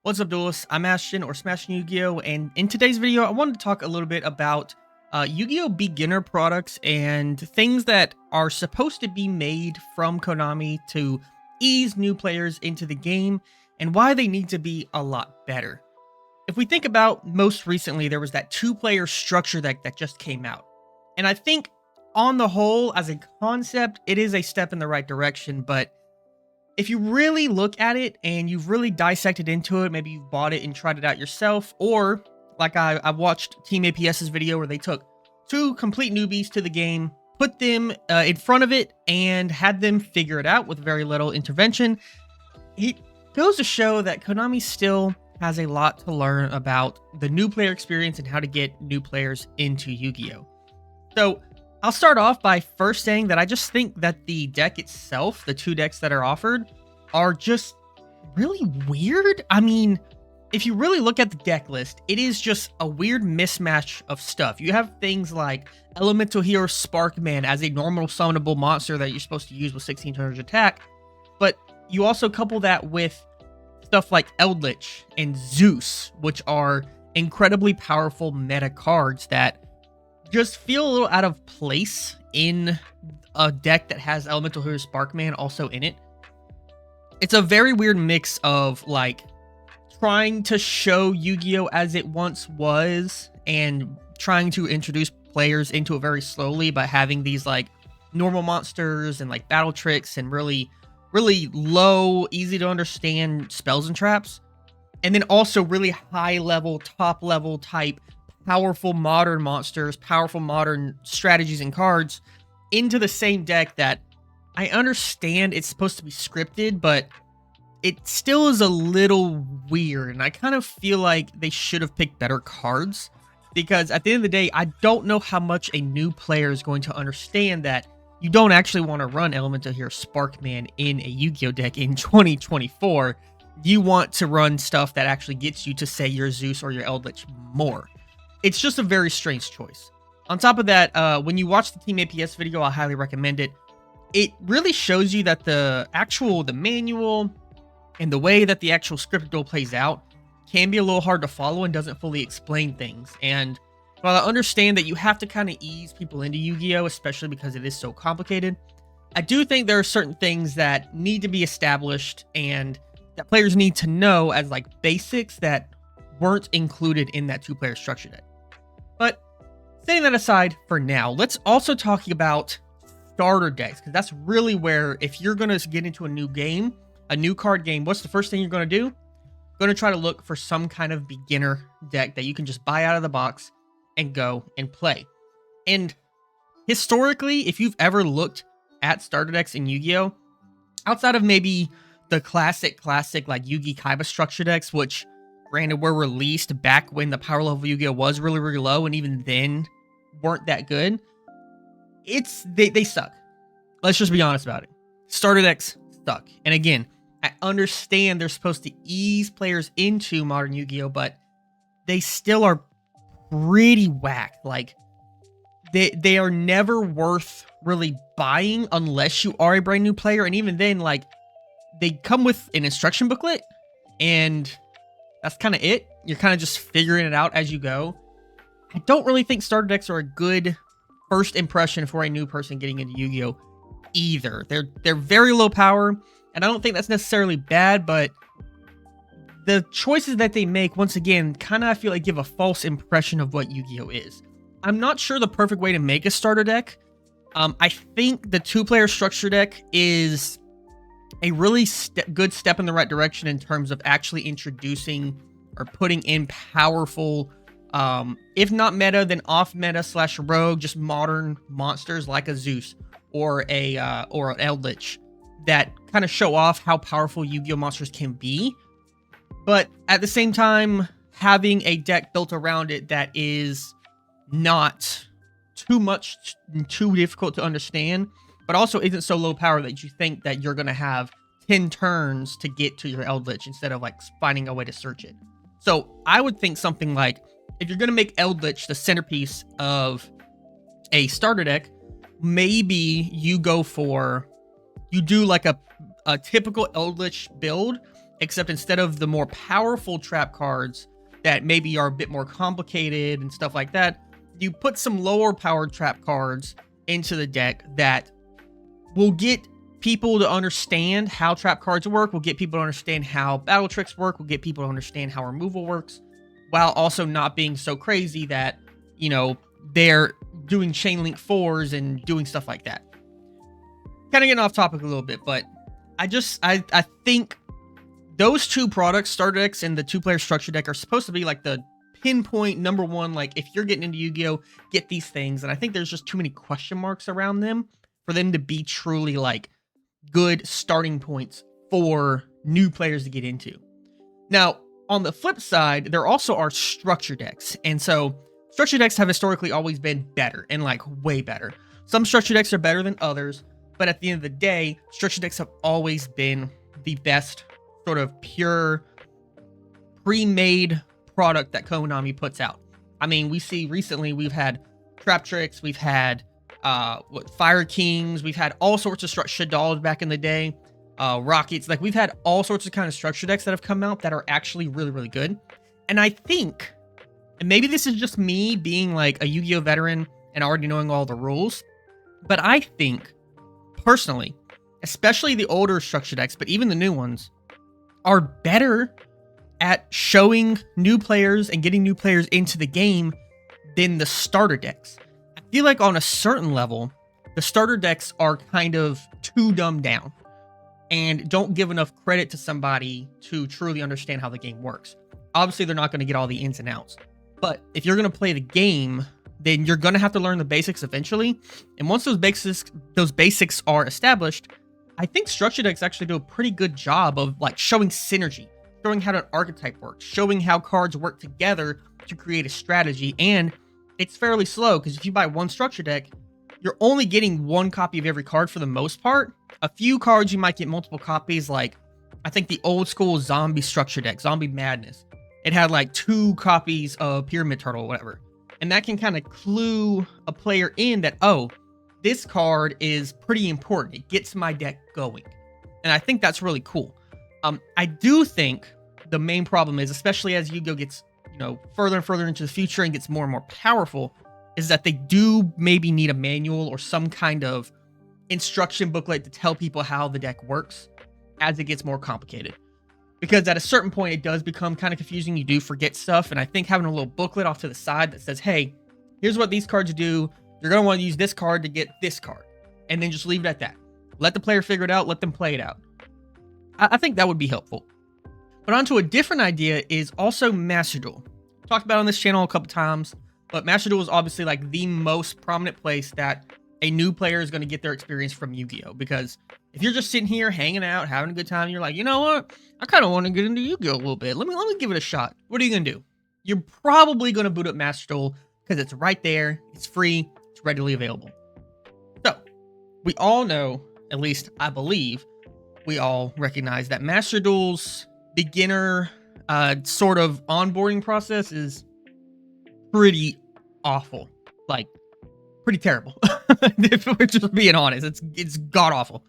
What's up, duelists? I'm Ashton or SmashtonYGO, and in today's video, I wanted to talk a little bit about Yu-Gi-Oh! Beginner products and things that are supposed to be made from Konami to ease new players into the game, and why they need to be a lot better. If we think about most recently, there was that two-player structure deck that just came out, and I think on the whole, as a concept, it is a step in the right direction, but if you really look at it and you've really dissected into it, maybe you've bought it and tried it out yourself, or like I watched Team APS's video where they took two complete newbies to the game, put them in front of it, and had them figure it out with very little intervention. It goes to show that Konami still has a lot to learn about the new player experience and how to get new players into Yu-Gi-Oh! So I'll start off by first saying that I just think that the deck itself, the two decks that are offered, are just really weird. I mean, if you really look at the deck list, it is just a weird mismatch of stuff. You have things like Elemental Hero Sparkman as a normal summonable monster that you're supposed to use with 1600 attack, but you also couple that with stuff like Eldritch and Zeus, which are incredibly powerful meta cards that just feel a little out of place in a deck that has Elemental Hero Sparkman also in it. It's a very weird mix of like trying to show Yu-Gi-Oh! As it once was and trying to introduce players into it very slowly, but having these like normal monsters and like battle tricks and really low, easy to understand spells and traps. And then also really high level, top level type powerful modern monsters, powerful modern strategies and cards into the same deck that I understand it's supposed to be scripted, but it still is a little weird. And I kind of feel like they should have picked better cards, because at the end of the day, I don't know how much a new player is going to understand that you don't actually want to run Elemental Hero Sparkman in a Yu-Gi-Oh! Deck in 2024. You want to run stuff that actually gets you to, say, your Zeus or your Eldritch more. It's just a very strange choice. On top of that, when you watch the Team APS video, I highly recommend it. It really shows you that the manual and the way that the actual scripted duel plays out can be a little hard to follow and doesn't fully explain things. And while I understand that you have to kind of ease people into Yu-Gi-Oh!, especially because it is so complicated, I do think there are certain things that need to be established and that players need to know as like basics that weren't included in that two-player structure deck. But setting that aside for now, let's also talk about starter decks, because that's really where, if you're going to get into a new game, a new card game, what's the first thing you're going to do? You're going to try to look for some kind of beginner deck that you can just buy out of the box and go and play. And historically, if you've ever looked at starter decks in Yu-Gi-Oh!, outside of maybe the classic like Yugi Kaiba structure decks, which granted were released back when the power level of Yu-Gi-Oh! Was really low, and even then weren't that good. They suck. Let's just be honest about it. Starter decks suck. And again, I understand they're supposed to ease players into modern Yu-Gi-Oh!, but they still are pretty whack. Like, they are never worth really buying unless you are a brand new player. And even then, like, they come with an instruction booklet, and that's kind of it. You're kind of just figuring it out as you go. I don't really think starter decks are a good first impression for a new person getting into Yu-Gi-Oh! Either. They're very low power, and I don't think that's necessarily bad, but the choices that they make, once again, kind of, I feel like, give a false impression of what Yu-Gi-Oh! Is. I'm not sure the perfect way to make a starter deck. I think the two-player structure deck is a really good step in the right direction in terms of actually introducing or putting in powerful, if not meta, then off meta / rogue, just modern monsters like a Zeus or an Eldritch that kind of show off how powerful Yu-Gi-Oh! Monsters can be. But at the same time, having a deck built around it that is not too difficult to understand, but also isn't so low power that you think that you're going to have 10 turns to get to your Eldritch instead of like finding a way to search it. So I would think something like, if you're going to make Eldritch the centerpiece of a starter deck, maybe you do like a typical Eldritch build except instead of the more powerful trap cards that maybe are a bit more complicated and stuff like that, you put some lower powered trap cards into the deck that will get people to understand how trap cards work, will get people to understand how battle tricks work, will get people to understand how removal works, while also not being so crazy that, you know, they're doing chain link 4s and doing stuff like that. Kind of getting off topic a little bit, but I think those two products, starter decks and the 2-player structure deck, are supposed to be like the pinpoint number one, like if you're getting into Yu-Gi-Oh, get these things. And I think there's just too many question marks around them for them to be truly like good starting points for new players to get into. Now, on the flip side, there also are structure decks. And so structure decks have historically always been better and like way better. Some structure decks are better than others, but at the end of the day, structure decks have always been the best sort of pure pre-made product that Konami puts out. I mean, we see recently we've had Trap Tricks, we've had Fire Kings, we've had all sorts of structure dolls back in the day, Rockets, like we've had all sorts of kind of structure decks that have come out that are actually really, really good. And I think, and maybe this is just me being like a Yu-Gi-Oh veteran and already knowing all the rules, but I think personally, especially the older structure decks, but even the new ones, are better at showing new players and getting new players into the game than the starter decks. I feel like on a certain level, the starter decks are kind of too dumbed down and don't give enough credit to somebody to truly understand how the game works. Obviously, they're not going to get all the ins and outs, but if you're going to play the game, then you're going to have to learn the basics eventually. And once those basics are established, I think structure decks actually do a pretty good job of like showing synergy, showing how an archetype works, showing how cards work together to create a strategy. And it's fairly slow because if you buy one structure deck, you're only getting one copy of every card for the most part. A few cards you might get multiple copies, like I think the old school zombie structure deck, Zombie Madness. It had like 2 copies of Pyramid Turtle or whatever. And that can kind of clue a player in that, oh, this card is pretty important. It gets my deck going. And I think that's really cool. I do think the main problem is, especially as Yu-Gi-Oh gets, you know, further and further into the future and gets more and more powerful, is that they do maybe need a manual or some kind of instruction booklet to tell people how the deck works as it gets more complicated. Because at a certain point, it does become kind of confusing. You do forget stuff. And I think having a little booklet off to the side that says, hey, here's what these cards do. You're going to want to use this card to get this card. And then just leave it at that. Let the player figure it out. Let them play it out. I think that would be helpful. But onto a different idea is also Master Duel. Talked about it on this channel a couple times. But Master Duel is obviously like the most prominent place that a new player is going to get their experience from Yu-Gi-Oh! Because if you're just sitting here hanging out, having a good time, and you're like, you know what? I kind of want to get into Yu-Gi-Oh! A little bit. Let me give it a shot. What are you going to do? You're probably going to boot up Master Duel because it's right there. It's free. It's readily available. So we all know, at least I believe, we all recognize that Master Duel's beginner sort of onboarding process is pretty awful. Like, pretty terrible. If we're just being honest, it's god awful.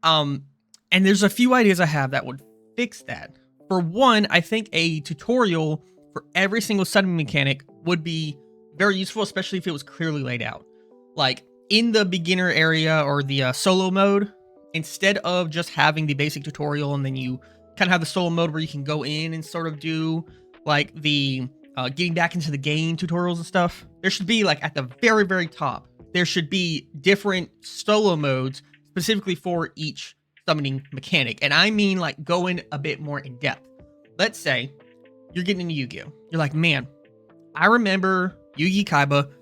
And there's a few ideas I have that would fix that. For one, I think a tutorial for every single summoning mechanic would be very useful, especially if it was clearly laid out. Like in the beginner area or the solo mode, instead of just having the basic tutorial and then you kind of have the solo mode where you can go in and sort of do like the getting back into the game tutorials and stuff, there should be like at the very, very top, there should be different solo modes specifically for each summoning mechanic. And I mean like going a bit more in depth. Let's say you're getting into Yu-Gi-Oh! You're like, man, I remember Yu-Gi Kaiba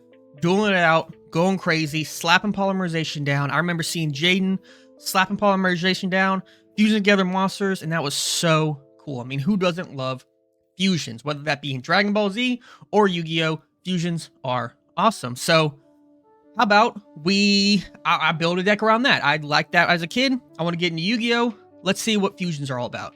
dueling it out, going crazy, slapping polymerization down. I remember seeing Jaden slapping polymerization down, fusing together monsters, and that was so cool. I mean, who doesn't love fusions? Whether that be in Dragon Ball Z or Yu-Gi-Oh! Fusions are awesome. So how about I build a deck around that? I like that as a kid. I want to get into Yu-Gi-Oh! Let's see what fusions are all about.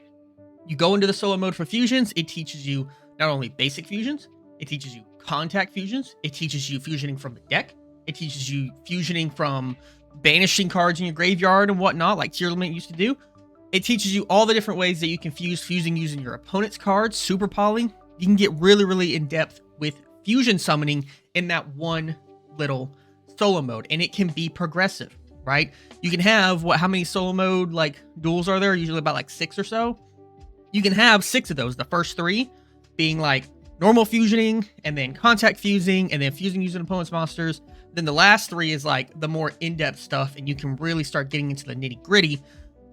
You go into the solo mode for fusions. It teaches you not only basic fusions, it teaches you contact fusions. It teaches you fusioning from the deck. It teaches you fusioning from banishing cards in your graveyard and whatnot, like Tier Limit used to do. It teaches you all the different ways that you can fuse fusing using your opponent's cards, super poly. You can get really, really in depth with fusion summoning in that one little solo mode, and it can be progressive, right? You can have how many solo mode like duels are there? Usually about like 6 or so. You can have 6 of those. The first 3 being like normal fusioning, and then contact fusing, and then fusing using opponent's monsters. Then the last 3 is like the more in-depth stuff, and you can really start getting into the nitty-gritty.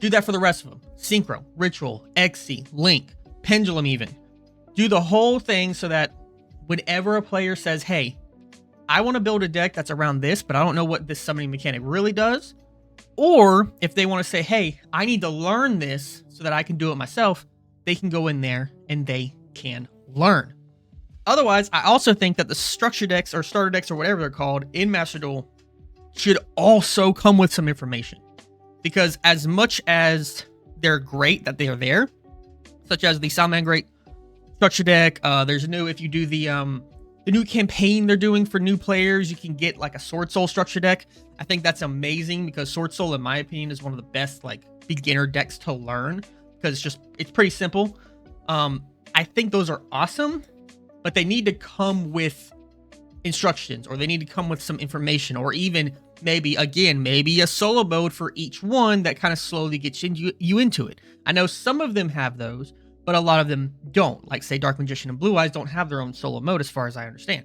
Do that for the rest of them. Synchro, Ritual, XC, Link, Pendulum even. Do the whole thing so that whenever a player says, hey, I want to build a deck that's around this, but I don't know what this summoning mechanic really does. Or if they want to say, hey, I need to learn this so that I can do it myself, they can go in there and they can learn. Otherwise, I also think that the structure decks or starter decks or whatever they're called in Master Duel should also come with some information. Because as much as they're great that they are there, such as the Salman Great structure deck, there's a new, if you do the new campaign they're doing for new players, you can get like a Sword Soul structure deck. I think that's amazing because Sword Soul, in my opinion, is one of the best like beginner decks to learn because it's pretty simple. I think those are awesome, but they need to come with instructions, or they need to come with some information, or even maybe a solo mode for each one that kind of slowly gets you into it. I know some of them have those, but a lot of them don't. Like say Dark Magician and Blue Eyes don't have their own solo mode as far as I understand.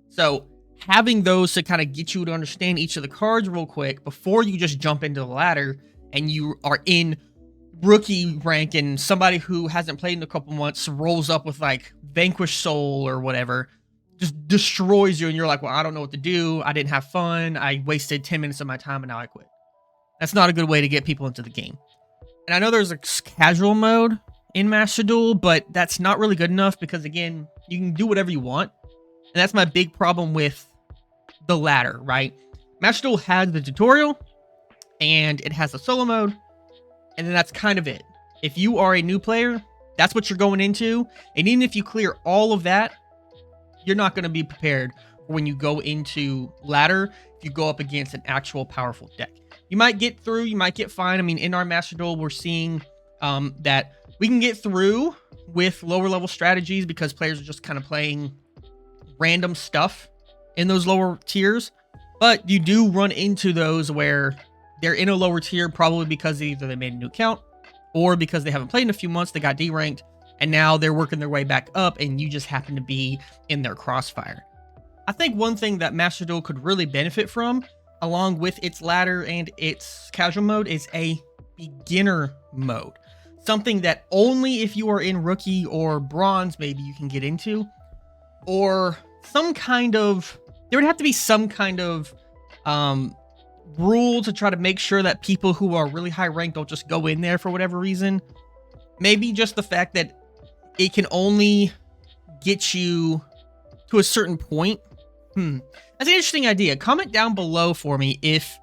So having those to kind of get you to understand each of the cards real quick before you just jump into the ladder and you are in rookie rank and somebody who hasn't played in a couple months rolls up with like Vanquish Soul or whatever, just destroys you, and you're like, well, I don't know what to do. I didn't have fun. I wasted 10 minutes of my time, and now I quit. That's not a good way to get people into the game. And I know there's a casual mode in Master Duel, but that's not really good enough because, again, you can do whatever you want. And that's my big problem with the ladder, right? Master Duel has the tutorial, and it has the solo mode, and then that's kind of it. If you are a new player, that's what you're going into. And even if you clear all of that, you're not going to be prepared when you go into ladder if you go up against an actual powerful deck. You might get through, you might get fine. I mean, in our Master Duel, we're seeing that we can get through with lower level strategies because players are just kind of playing random stuff in those lower tiers. But you do run into those where they're in a lower tier probably because either they made a new account or because they haven't played in a few months, they got D-ranked, and now they're working their way back up, and you just happen to be in their crossfire. I think one thing that Master Duel could really benefit from, along with its ladder and its casual mode, is a beginner mode. Something that only if you are in rookie or bronze, maybe you can get into. Or some kind of... there would have to be some kind of rule to try to make sure that people who are really high ranked don't just go in there for whatever reason. Maybe just the fact that it can only get you to a certain point. That's an interesting idea. Comment down below for me if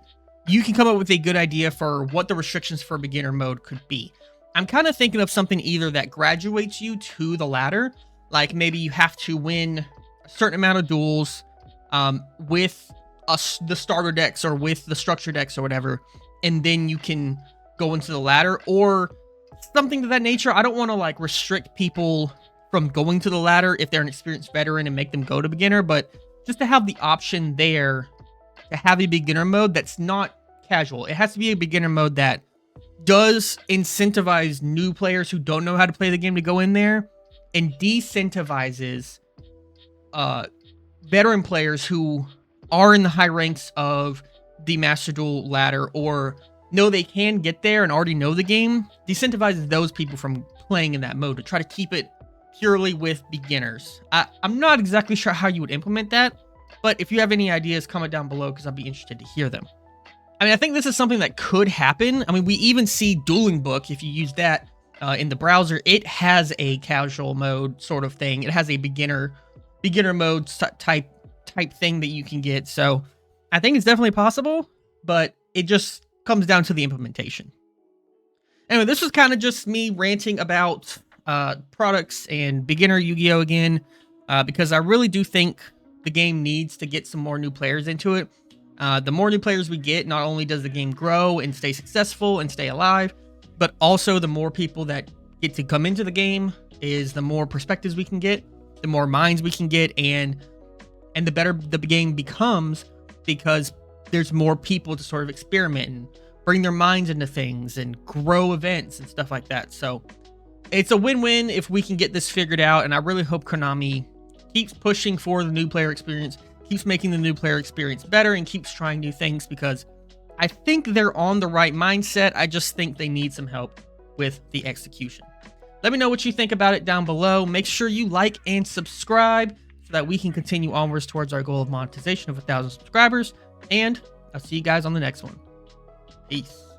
you can come up with a good idea for what the restrictions for beginner mode could be. I'm kind of thinking of something either that graduates you to the ladder, like maybe you have to win a certain amount of duels with the starter decks or with the structure decks or whatever, and then you can go into the ladder, or something to that nature. I don't want to like restrict people from going to the ladder if they're an experienced veteran and make them go to beginner, but just to have the option there to have a beginner mode that's not casual. It has to be a beginner mode that does incentivize new players who don't know how to play the game to go in there, and decentivizes veteran players who are in the high ranks of the Master Duel ladder or know they can get there and already know the game. Decentivizes those people from playing in that mode to try to keep it purely with beginners. I'm not exactly sure how you would implement that, but if you have any ideas, comment down below because I'd be interested to hear them. I mean, I think this is something that could happen. I mean, we even see Dueling Book, if you use that in the browser, it has a casual mode sort of thing. It has a beginner mode type thing that you can get. So I think it's definitely possible, but it just comes down to the implementation. Anyway, this was kind of just me ranting about products and beginner Yu-Gi-Oh again, because I really do think the game needs to get some more new players into it. The more new players we get, not only does the game grow and stay successful and stay alive, but also the more people that get to come into the game is the more perspectives we can get, the more minds we can get, and the better the game becomes, because there's more people to sort of experiment and bring their minds into things and grow events and stuff like that. So it's a win-win if we can get this figured out, and I really hope Konami keeps pushing for the new player experience, keeps making the new player experience better, and keeps trying new things, because I think they're on the right mindset. I just think they need some help with the execution. Let me know what you think about it down below. Make sure you like and subscribe so that we can continue onwards towards our goal of monetization of 1,000 subscribers. And I'll see you guys on the next one. Peace.